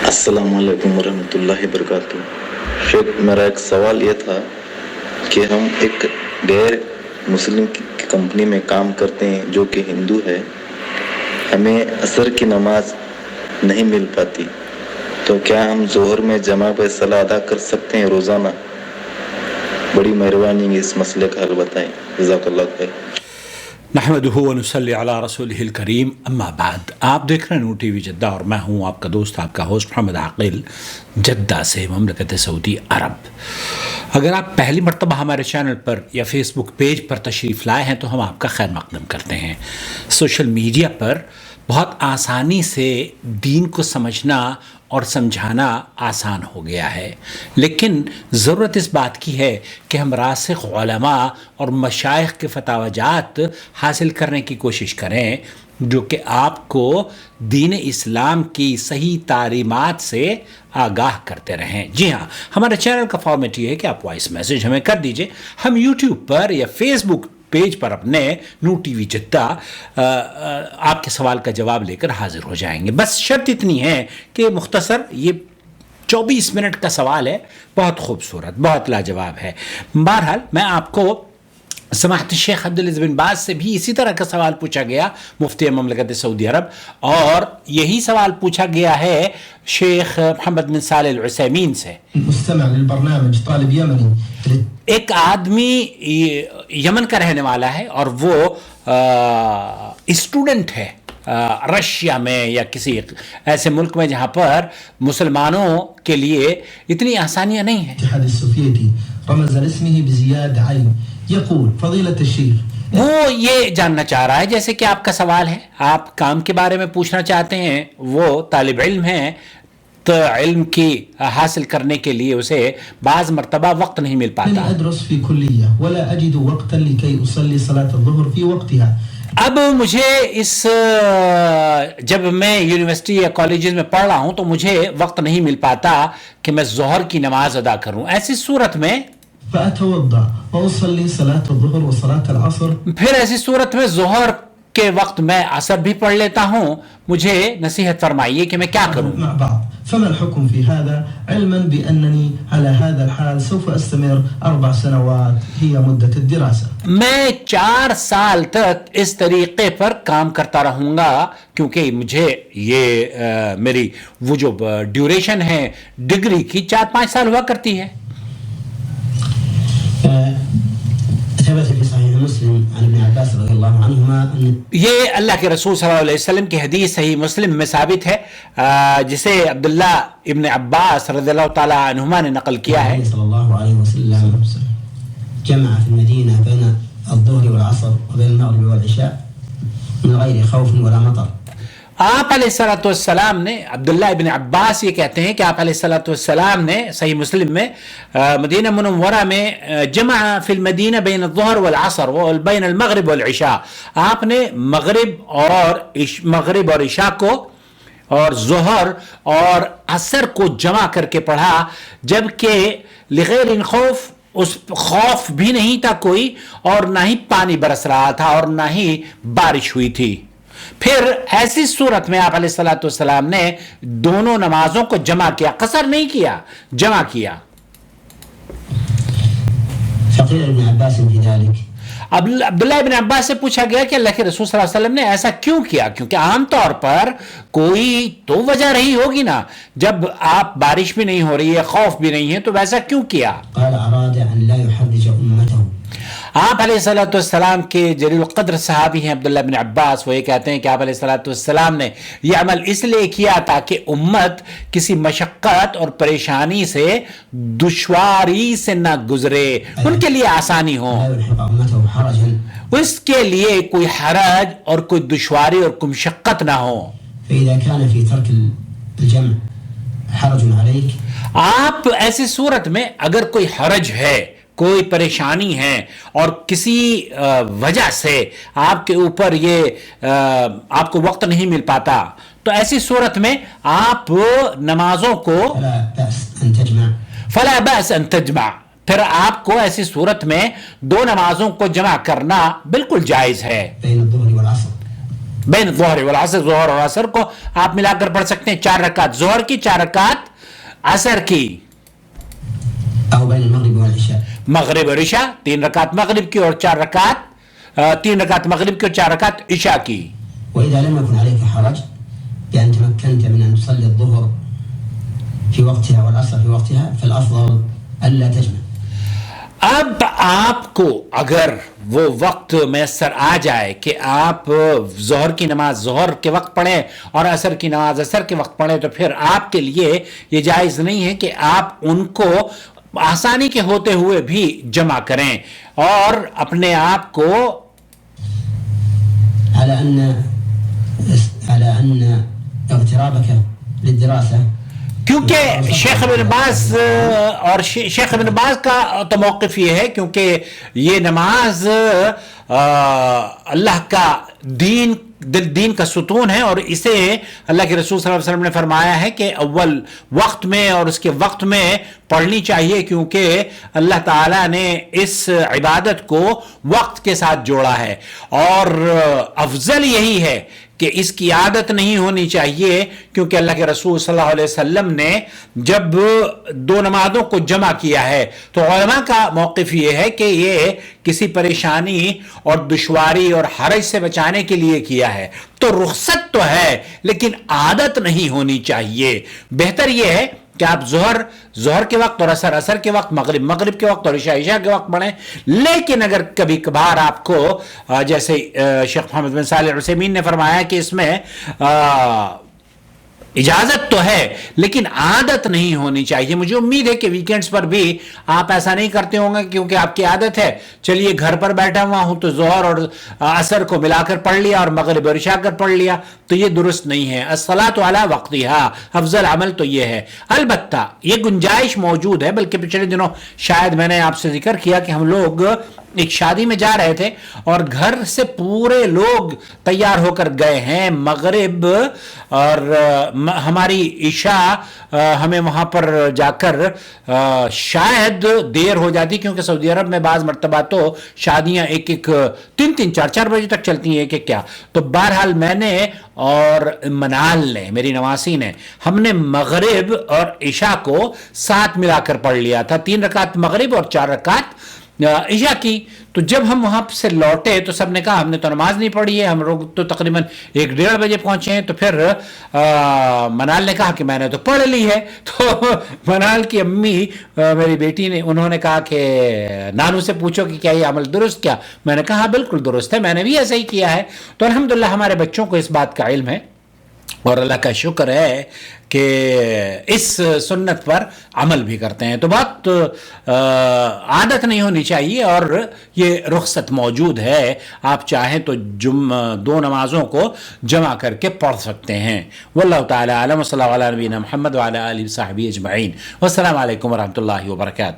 السلام علیکم ورحمۃ اللہ وبرکاتہ۔ شیخ، میرا ایک سوال یہ تھا کہ ہم ایک غیر مسلم کی کمپنی میں کام کرتے ہیں جو کہ ہندو ہے، ہمیں عصر کی نماز نہیں مل پاتی، تو کیا ہم ظہر میں جمع پہ صلاح ادا کر سکتے ہیں روزانہ؟ بڑی مہربانی اس مسئلے کا حل بتائیں، جزاک اللہ خیر۔ نحمدہ ونصلی علی رسولہ الکریم، اما بعد۔ آپ دیکھ رہے ہیں نور ٹی وی جدہ اور میں ہوں آپ کا دوست، آپ کا ہوسٹ محمد عاقل، جدہ سے، مملکت سعودی عرب۔ اگر آپ پہلی مرتبہ ہمارے چینل پر یا فیس بک پیج پر تشریف لائے ہیں تو ہم آپ کا خیر مقدم کرتے ہیں۔ سوشل میڈیا پر بہت آسانی سے دین کو سمجھنا اور سمجھانا آسان ہو گیا ہے، لیکن ضرورت اس بات کی ہے کہ ہم راسخ علماء اور مشائخ کے فتاوی جات حاصل کرنے کی کوشش کریں جو کہ آپ کو دین اسلام کی صحیح تعلیمات سے آگاہ کرتے رہیں۔ جی ہاں، ہمارے چینل کا فارمیٹ یہ ہے کہ آپ وائس میسیج ہمیں کر دیجئے، ہم یوٹیوب پر یا فیس بک پیج پر اپنے نور ٹی وی جدہ آپ کے سوال کا جواب لے کر حاضر ہو جائیں گے۔ بس شرط اتنی ہے کہ مختصر، یہ 24 منٹ کا سوال ہے، بہت خوبصورت، بہت لاجواب ہے۔ بہرحال میں آپ کو سماحت الشیخ عبدالعزیز بن باز سے بھی اسی طرح کا سوال پوچھا گیا، مفتی مملکت سعودی عرب، اور یہی سوال پوچھا گیا ہے شیخ محمد بن صالح العثیمین سے۔ مستمع للبرنامج طالب یمنی، ایک آدمی یمن کا رہنے والا ہے اور وہ اسٹوڈنٹ ہے رشیا میں یا کسی ایسے ملک میں جہاں پر مسلمانوں کے لیے اتنی آسانیاں نہیں ہیں۔ الاتحاد السوفیتی رمز لاسمه بزیاد عین یقول فضیلۃ الشیخ، وہ یہ جاننا چاہ رہا ہے جیسے کہ آپ کا سوال ہے، آپ کام کے بارے میں پوچھنا چاہتے ہیں، وہ طالب علم ہیں تو علم کی حاصل کرنے کے لیے اسے بعض مرتبہ وقت نہیں مل پاتا۔ ادرس فی کلیہ ولا اجد وقتا لکی اصلی صلاة الظہر فی وقتها۔ اب مجھے جب میں یونیورسٹی یا کالجز میں پڑھ رہا ہوں تو مجھے وقت نہیں مل پاتا کہ میں ظہر کی نماز ادا کروں۔ ایسی صورت میں فاتوضا واصلی صلاة الظہر وصلاة العصر، پھر ایسی صورت میں ظہر کے وقت میں عصر بھی پڑھ لیتا ہوں، مجھے نصیحت فرمائیے کہ میں کیا کروں۔ مع بعض فما الحكم في هذا علما بأنني على هذا الحال سوف أستمر 4 سنوات هي مدة الدراسة۔ میں 4 سال تک اس طریقے پر کام کرتا رہوں گا کیونکہ مجھے یہ میری وہ جو ڈیوریشن ہے ڈگری کی 4-5 سال ہوا کرتی ہے۔ ثبت في صحيح مسلم عن ابن عباس رضي الله عنهما، یہ اللہ کے رسول صلی اللہ علیہ وسلم کی حدیث صحیح مسلم میں ثابت ہے، جسے عبداللہ ابن عباس رضی اللہ تعالی عنہما نے نقل کیا ہے۔ صلی اللہ علیہ وسلم جمع في المدينة بين الظهر والعصر وبين المغرب والعشاء من غير خوف ولا مطر۔ آپ علیہ الصلوۃ والسلام نے، عبداللہ ابن عباس یہ کہتے ہیں کہ آپ علیہ الصلوۃ والسلام نے صحیح مسلم میں مدینہ منورہ میں جمع فی المدینہ بین الظہر والعصر وبین المغرب والعشاء، آپ نے مغرب اور عشاء کو اور ظہر اور عصر کو جمع کر کے پڑھا، جبکہ لغیر خوف، اس خوف بھی نہیں تھا کوئی، اور نہ ہی پانی برس رہا تھا اور نہ ہی بارش ہوئی تھی۔ پھر ایسی صورت میں آپ علیہ الصلوۃ والسلام نے دونوں نمازوں کو جمع کیا، قصر نہیں کیا، جمع کیا۔ فقيل ابن عباس في ذلك، عبداللہ ابن عباس سے پوچھا گیا کہ اللہ کے رسول صلی اللہ علیہ وسلم نے ایسا کیوں کیا، کیونکہ عام طور پر کوئی تو وجہ رہی ہوگی نا، جب آپ بارش بھی نہیں ہو رہی ہے، خوف بھی نہیں ہے، تو ویسا کیوں کیا؟ قال اراد ان لا يحرج امته۔ آپ علیہ الصلوۃ والسلام کے جلیل القدر صحابی ہیں عبداللہ بن عباس، وہ یہ کہتے ہیں کہ آپ علیہ الصلوۃ والسلام نے یہ عمل اس لیے کیا تاکہ امت کسی مشقت اور پریشانی سے، دشواری سے نہ گزرے، ان کے لیے آسانی ہو، لا يلحق امته حرجا، اس کے لیے کوئی حرج اور کوئی دشواری اور کوئی مشقت نہ ہو۔ فاذا كان في ترك الجمع حرج عليك، آپ ایسی صورت میں اگر کوئی حرج ہے، کوئی پریشانی ہے اور کسی وجہ سے آپ کے اوپر یہ آپ کو وقت نہیں مل پاتا، تو ایسی صورت میں آپ نمازوں کو فلا بأس ان تجمع، پھر آپ کو ایسی صورت میں 2 نمازوں کو جمع کرنا بالکل جائز ہے، بین الظہر والعصر، ظہر اور عصر کو آپ ملا کر پڑھ سکتے ہیں 4 رکعت ظہر کی، 4 رکعت عصر کی، أو بين المغرب والعشاء. مغرب اور عشاء 3 رکعت مغرب کی اور 4 رکعت 3 رکعت مغرب کی اور 4 رکعت عشاء کی. وإذا لم يكن عليك حرج بأن تمكنت من أن تصلي الظهر في وقتها والعصر في وقتها فالأفضل ألا تجمع. اب آپ کو اگر وہ وقت میسر آ جائے کہ آپ ظہر کی نماز ظہر کے وقت پڑھیں اور عصر کی نماز عصر کے وقت پڑھیں، تو پھر آپ کے لیے یہ جائز نہیں ہے کہ آپ ان کو آسانی کے ہوتے ہوئے بھی جمع کریں اور اپنے آپ کو على أن اغترابك للدراسة، کیونکہ شیخ ابن باز اور شیخ ابن باز کا تو موقف یہ ہے کیونکہ یہ نماز اللہ کا دین کا ستون ہے، اور اسے اللہ کے رسول صلی اللہ علیہ وسلم نے فرمایا ہے کہ اول وقت میں اور اس کے وقت میں پڑھنی چاہیے، کیونکہ اللہ تعالیٰ نے اس عبادت کو وقت کے ساتھ جوڑا ہے، اور افضل یہی ہے کہ اس کی عادت نہیں ہونی چاہیے، کیونکہ اللہ کے رسول صلی اللہ علیہ وسلم نے جب 2 نمازوں کو جمع کیا ہے تو علماء کا موقف یہ ہے کہ یہ کسی پریشانی اور دشواری اور حرج سے بچانے کے لیے کیا ہے، تو رخصت تو ہے لیکن عادت نہیں ہونی چاہیے. بہتر یہ ہے کہ آپ ظہر کے وقت اور عصر کے وقت، مغرب کے وقت اور عشاء کے وقت پڑھیں. لیکن اگر کبھی کبھار آپ کو جیسے شیخ محمد بن صالح العثیمین نے فرمایا کہ اس میں اجازت تو ہے لیکن عادت نہیں ہونی چاہیے. مجھے امید ہے کہ ویکینڈز پر بھی آپ ایسا نہیں کرتے ہوں گے، کیونکہ آپ کی عادت ہے چلیے گھر پر بیٹھا ہوا ہوں تو ظہر اور عصر کو ملا کر پڑھ لیا اور مغرب اور عشاء کر پڑھ لیا، تو یہ درست نہیں ہے. الصلاۃ علی وقتہا، افضل عمل تو یہ ہے. البتہ یہ گنجائش موجود ہے، بلکہ پچھلے دنوں شاید میں نے آپ سے ذکر کیا کہ ہم لوگ ایک شادی میں جا رہے تھے اور گھر سے پورے لوگ تیار ہو کر گئے ہیں. مغرب اور ہماری عشاء ہمیں وہاں پر جا کر شاید دیر ہو جاتی، کیونکہ سعودی عرب میں بعض مرتبہ تو شادیاں 3 4 بجے تک چلتی ہیں کیا. تو بہرحال میں نے اور منال نے، میری نواسی نے، ہم نے مغرب اور عشاء کو ساتھ ملا کر پڑھ لیا تھا، 3 رکعت مغرب اور 4 رکعت عشاء کی. تو جب ہم وہاں سے لوٹے تو سب نے کہا ہم نے تو نماز نہیں پڑھی ہے، ہم لوگ تو تقریباً 1-1:30 بجے پہنچے ہیں. تو پھر منال نے کہا کہ میں نے تو پڑھ لی ہے. تو منال کی امی میری بیٹی نے، انہوں نے کہا کہ نانو سے پوچھو کہ کیا یہ عمل درست کیا. میں نے کہا بالکل درست ہے، میں نے بھی ایسا ہی کیا ہے. تو الحمدللہ ہمارے بچوں کو اس بات کا علم ہے اور اللہ کا شکر ہے کہ اس سنت پر عمل بھی کرتے ہیں. تو بات عادت نہیں ہونی چاہیے اور یہ رخصت موجود ہے، آپ چاہیں تو 2 نمازوں کو جمع کر کے پڑھ سکتے ہیں. واللہ تعالی اعلم. صلی اللہ علیہ نبینا محمد وعلی آلہ وصحبہ اجمعین. والسلام علیکم ورحمۃ اللہ وبرکاتہ.